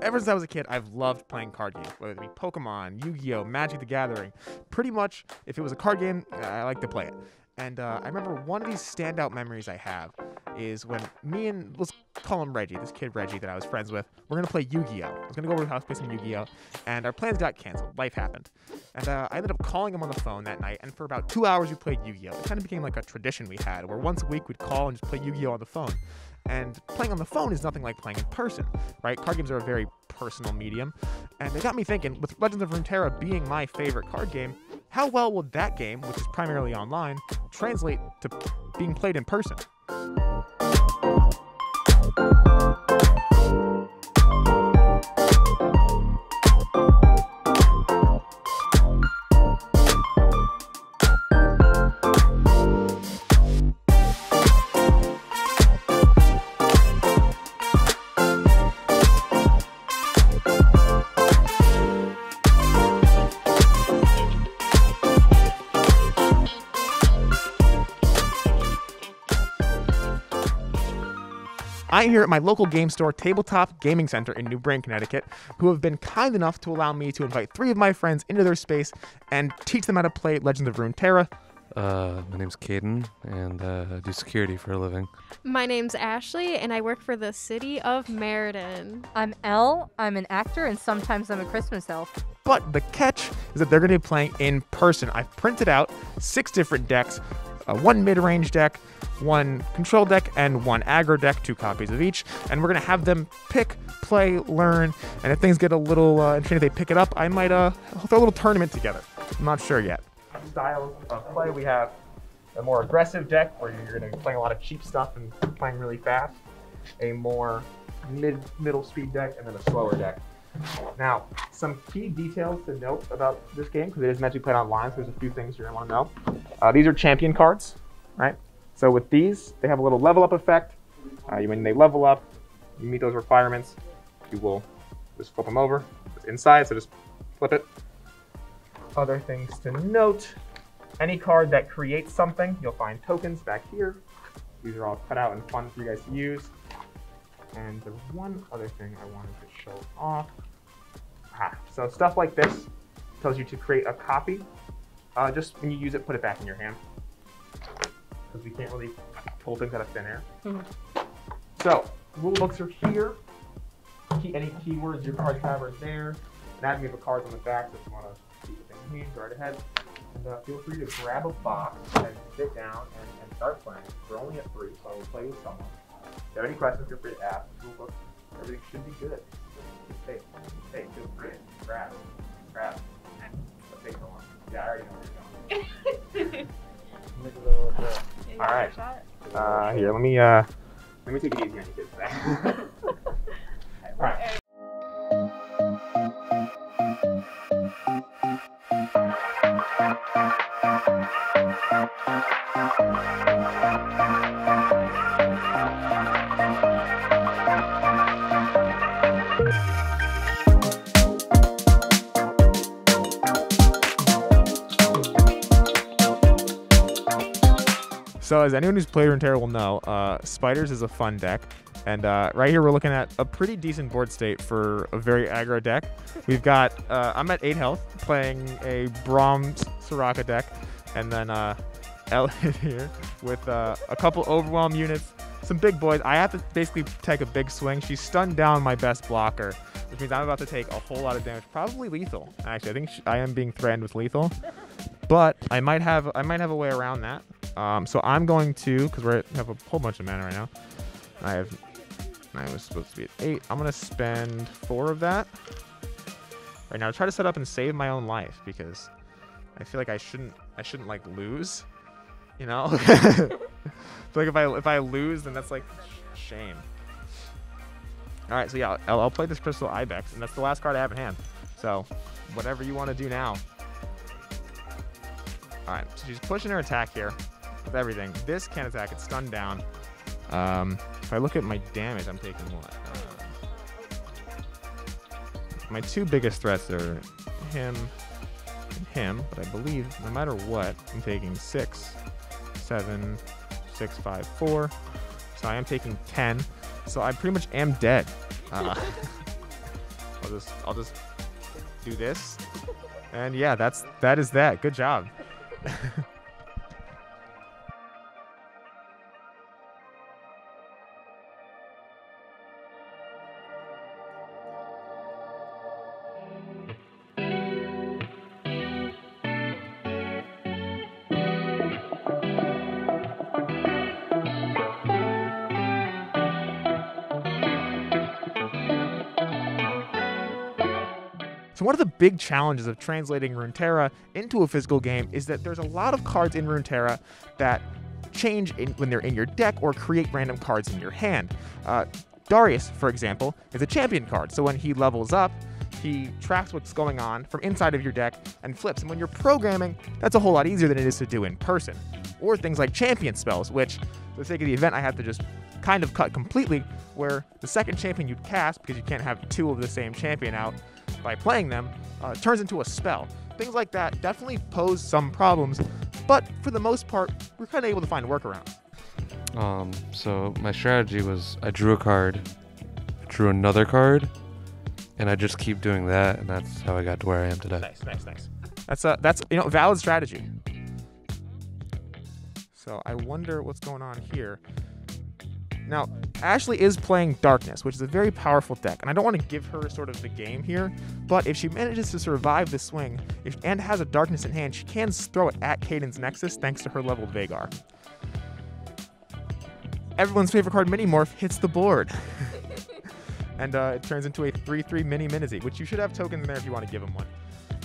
ever since I was a kid, I've loved playing card games, whether it be Pokemon, Yu-Gi-Oh, Magic the Gathering. Pretty much, if it was a card game, I like to play it. And I remember one of these standout memories I have is when me and, let's call him Reggie, this kid Reggie that I was friends with, we're going to play Yu-Gi-Oh. I was going to go over to the house, play some Yu-Gi-Oh, and our plans got canceled. Life happened. And I ended up calling him on the phone that night, and for about 2 hours we played Yu-Gi-Oh. It kind of became like a tradition we had, where once a week we'd call and just play Yu-Gi-Oh on the phone. And playing on the phone is nothing like playing in person, right? Card games are a very personal medium. And it got me thinking, with Legends of Runeterra being my favorite card game, how well would that game, which is primarily online, translate to being played in person? I'm here at my local game store, Tabletop Gaming Center in New Brain, Connecticut, who have been kind enough to allow me to invite 3 of my friends into their space and teach them how to play Legends of Runeterra. My name's Caden, and I do security for a living. My name's Ashley, and I work for the city of Meriden. I'm Elle. I'm an actor, and sometimes I'm a Christmas elf. But the catch is that they're going to be playing in person. I've printed out 6 different decks, 1 mid-range deck, 1 control deck, and 1 aggro deck, 2 copies of each. And we're going to have them pick, play, learn, and if things get a little interesting, if they pick it up, I might throw a little tournament together. I'm not sure yet. Styles of play, we have a more aggressive deck where you're going to be playing a lot of cheap stuff and playing really fast, a more middle speed deck, and then a slower deck. Now, some key details to note about this game, because it is meant to be played online, so there's a few things you're going to want to know. These are champion cards, right? So with these, they have a little level up effect. When they level up, you meet those requirements, you will just flip them over. It's inside, so just flip it. Other things to note, any card that creates something, you'll find tokens back here. These are all cut out and fun for you guys to use. And there's one other thing I wanted to show off. So stuff like this tells you to create a copy. Just when you use it, put it back in your hand, because we can't really pull things out of thin air. So rule books are here. Any keywords your cards have are there. Anatomy of the cards on the back, so if you want to see what things mean, go right ahead. And feel free to grab a box and sit down and start playing. We're only at 3, so I will play with someone. If you have any questions, feel free to ask. Rule book, everything should be good. Just take, feel free to grab. Let's take so long. Yeah, I already know where you're going. All right. Here, let me take it easy on you kids today. All right. So as anyone who's played Runeterra will know, Spiders is a fun deck. And right here we're looking at a pretty decent board state for a very aggro deck. We've got, I'm at 8 health, playing a Brahms Soraka deck. And then Elliot here with a couple Overwhelm units, some big boys. I have to basically take a big swing. She's stunned down my best blocker, which means I'm about to take a whole lot of damage, probably lethal. Actually, I think I am being threatened with lethal. But I might have a way around that. So I'm going to, because we have a whole bunch of mana right now. I was supposed to be at 8. I'm gonna spend 4 of that right now to try to set up and save my own life, because I feel like I shouldn't like lose, you know. I feel like if I lose, then that's like shame. All right, so yeah, I'll play this Crystal Ibex, and that's the last card I have in hand. So whatever you want to do now. All right, so she's pushing her attack here with everything. This can't attack, it's stunned down. If I look at my damage, I'm taking what? My 2 biggest threats are him and him, but I believe no matter what, I'm taking 6, 7, 6, 5, 4. So I am taking 10. So I pretty much am dead. I'll just do this. And yeah, that is that. Good job. So one of the big challenges of translating Runeterra into a physical game is that there's a lot of cards in Runeterra that change when they're in your deck or create random cards in your hand. Darius, for example, is a champion card. So when he levels up, he tracks what's going on from inside of your deck and flips. And when you're programming, that's a whole lot easier than it is to do in person. Or things like champion spells, which, for the sake of the event, I had to just kind of cut completely, where the second champion you'd cast, because you can't have two of the same champion out by playing them, turns into a spell. Things like that definitely pose some problems, but for the most part, we're kind of able to find workarounds. So my strategy was I drew a card, drew another card, and I just keep doing that, and that's how I got to where I am today. Nice. That's valid strategy. So I wonder what's going on here. Now, Ashley is playing Darkness, which is a very powerful deck, and I don't want to give her sort of the game here, but if she manages to survive the swing and has a Darkness in hand, she can throw it at Caden's Nexus thanks to her leveled Vagar. Everyone's favorite card, Mini-Morph, hits the board. And it turns into a 3/3 Mini Minizy, which you should have tokens in there if you want to give him one.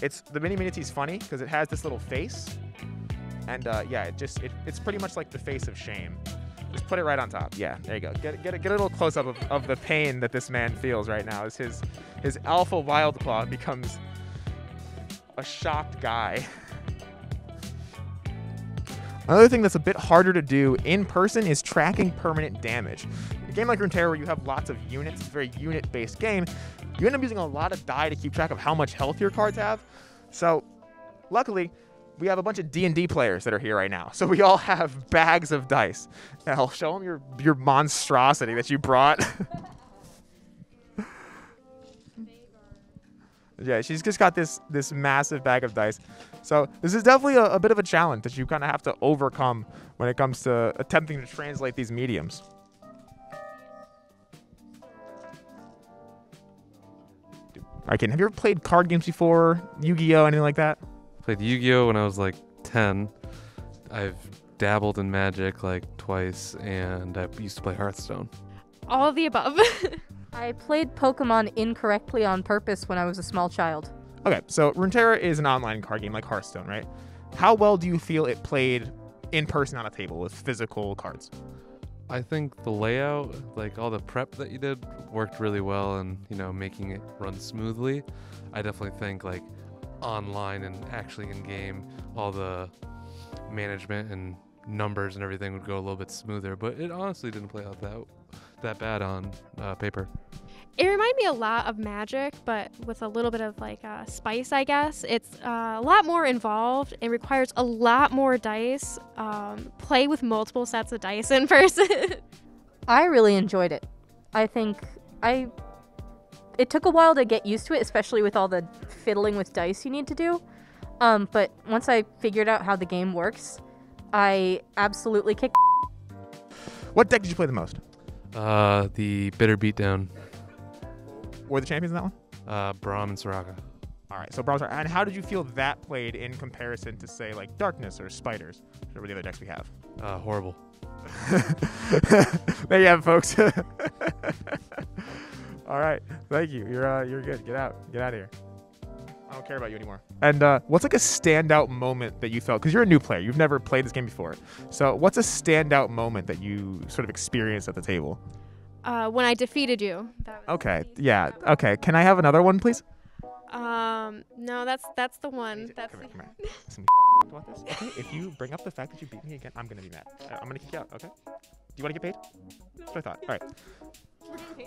The Mini Minizy's funny because it has this little face, and it's pretty much like the face of shame. Just put it right on top. Yeah, there you go. Get a little close up of the pain that this man feels right now as his alpha wild claw becomes a shocked guy. Another thing that's a bit harder to do in person is tracking permanent damage. In a game like Runeterra, where you have lots of units, it's a very unit-based game, you end up using a lot of die to keep track of how much health your cards have. So, luckily, we have a bunch of D&D players that are here right now. So we all have bags of dice. And I'll show them your monstrosity that you brought. Yeah, she's just got this massive bag of dice. So this is definitely a bit of a challenge that you kind of have to overcome when it comes to attempting to translate these mediums. All right, Kaden, have you ever played card games before? Yu-Gi-Oh, anything like that? Played Yu-Gi-Oh when I was like 10. I've dabbled in Magic like twice, and I used to play Hearthstone. All of the above. I played Pokemon incorrectly on purpose when I was a small child. Okay, so Runeterra is an online card game like Hearthstone, right? How well do you feel it played in person on a table with physical cards? I think the layout, like all the prep that you did, worked really well, and making it run smoothly. I definitely think like online and actually in game, all the management and numbers and everything would go a little bit smoother, but it honestly didn't play out that bad on paper. It reminded me a lot of Magic, but with a little bit of like spice, I guess. It's a lot more involved. It requires a lot more dice. Play with multiple sets of dice in person. I really enjoyed it. I think it took a while to get used to it, especially with all the fiddling with dice you need to do. But once I figured out how the game works, I absolutely kicked. What deck did you play the most? The Bitter Beatdown. Were the champions in that one? Braum and Soraka. All right, so Braum, and how did you feel that played in comparison to, say, like Darkness or Spiders, or the other decks we have? Horrible. There you have it, folks. All right, thank you. You're good. Get out of here. I don't care about you anymore. And what's like a standout moment that you felt? Because you're a new player. You've never played this game before. So what's a standout moment that you sort of experienced at the table? When I defeated you. Okay. Yeah. Okay. Can I have another one, please? No, that's the one. That's come here. Some about this. Okay. If you bring up the fact that you beat me again, I'm gonna be mad. I'm gonna kick you out. Okay. Do you want to get paid? That's what I thought. All right.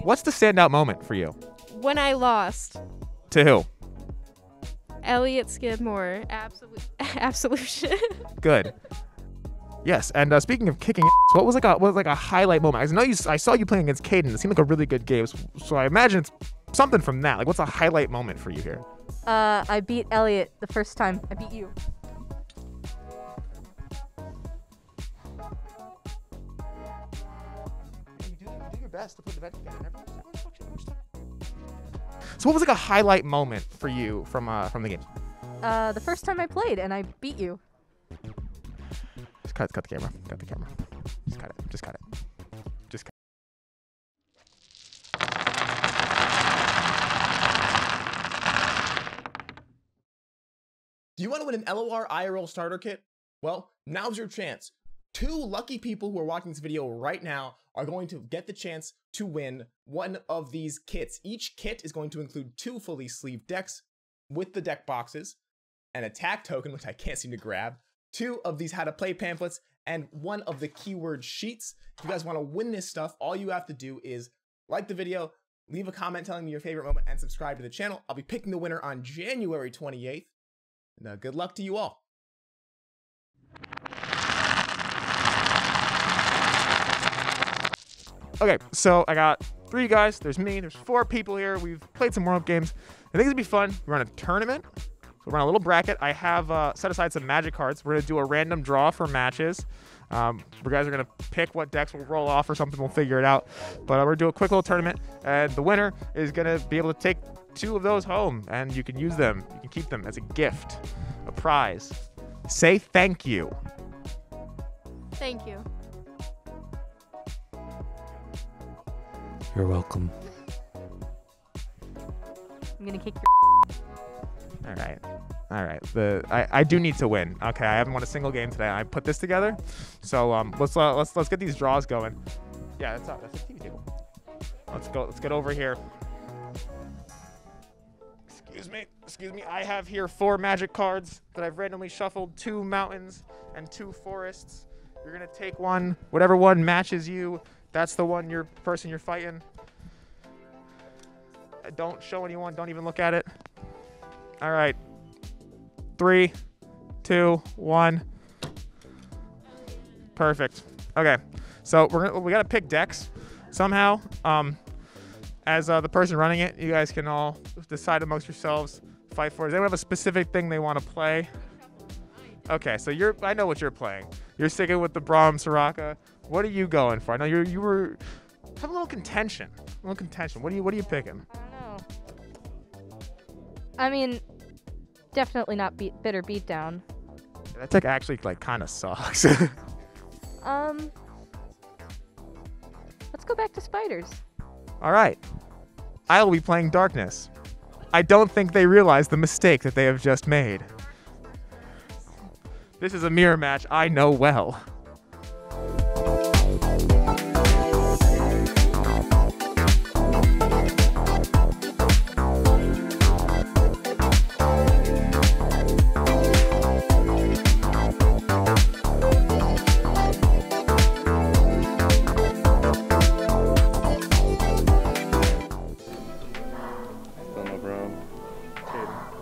What's the standout moment for you? When I lost. To who? Elliot Skidmore. Absolution. Good. Yes, and speaking of kicking, what was like a highlight moment? I saw you playing against Caden. It seemed like a really good game, so I imagine it's something from that. Like, what's a highlight moment for you here? I beat Elliot the first time. I beat you. You do your best to put the bet together. So what was like a highlight moment for you from the game? The first time I played and I beat you. Just cut the camera. Cut the camera. Just cut it. Just cut it. Just cut it. Do you want to win an LOR IRL starter kit? Well, now's your chance. 2 lucky people who are watching this video right now are going to get the chance to win one of these kits. Each kit is going to include 2 fully sleeved decks with the deck boxes, an attack token, which I can't seem to grab, 2 of these how to play pamphlets, and 1 of the keyword sheets. If you guys want to win this stuff, all you have to do is like the video, leave a comment telling me your favorite moment, and subscribe to the channel. I'll be picking the winner on January 28th. And good luck to you all. Okay, so I got 3 guys. There's me. There's 4 people here. We've played some warm-up games. I think it'll be fun. We're on a tournament. So we're on a little bracket. I have set aside some magic cards. We're going to do a random draw for matches. You guys are going to pick what decks will roll off or something. We'll figure it out. But we're going to do a quick little tournament. And the winner is going to be able to take 2 of those home. And you can use them. You can keep them as a gift, a prize. Say thank you. Thank you. You're welcome. I'm gonna kick your. All right. All right. I do need to win. Okay, I haven't won a single game today. I put this together. So let's get these draws going. Yeah, that's the TV table. Let's go. Let's get over here. Excuse me. I have here 4 magic cards that I've randomly shuffled, 2 mountains and 2 forests. You're gonna take one, whatever one matches you. That's the one person you're fighting. Don't show anyone. Don't even look at it. All right. 3, 2, 1. Perfect. Okay. So we gotta pick decks somehow. As the person running it, you guys can all decide amongst yourselves. Fight for it. Does anyone have a specific thing they want to play? Okay, so I know what you're playing. You're sticking with the Braum Soraka. What are you going for? I know you were have a little contention. What are you picking? I don't know. I mean, definitely not bitter beatdown. That deck actually like kind of sucks. Let's go back to spiders. All right. I will be playing Darkness. I don't think they realize the mistake that they have just made. This is a mirror match I know well.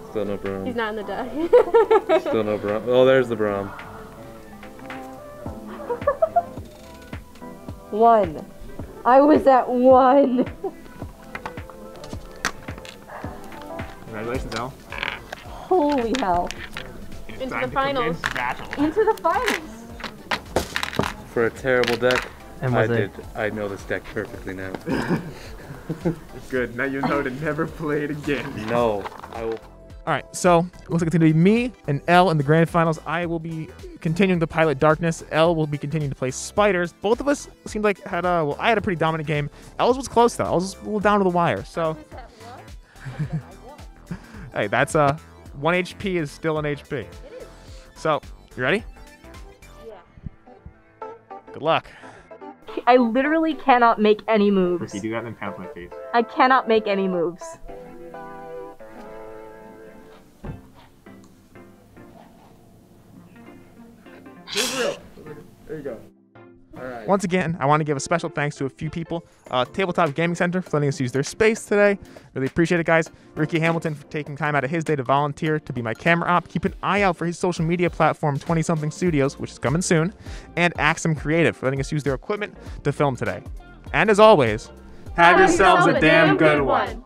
Still no Braum. He's not in the deck. Still no Braum. Oh, there's the Braum. 1. I was at 1. Congratulations, Al. Holy hell. Into the finals. Into the finals. For a terrible deck, And I know this deck perfectly now. Good. Now you know to never play it again. No, I will. All right, so it looks like it's going to be me and Elle in the grand finals. I will be continuing to pilot Darkness. Elle will be continuing to play Spiders. Both of us seemed like I had a pretty dominant game. Elle's was close, though. Elle's was a little down to the wire, so. Hey, that's 1 HP is still an HP. It is. So, you ready? Yeah. Good luck. I literally cannot make any moves. If you do that, then pound my face. I cannot make any moves. There you go. All right. Once again, I want to give a special thanks to a few people. Tabletop Gaming Center for letting us use their space today. Really appreciate it, guys. Ricky Hamilton for taking time out of his day to volunteer to be my camera op. Keep an eye out for his social media platform, 20-something Studios, which is coming soon. And Axum Creative for letting us use their equipment to film today. And as always, have yourselves a damn good one.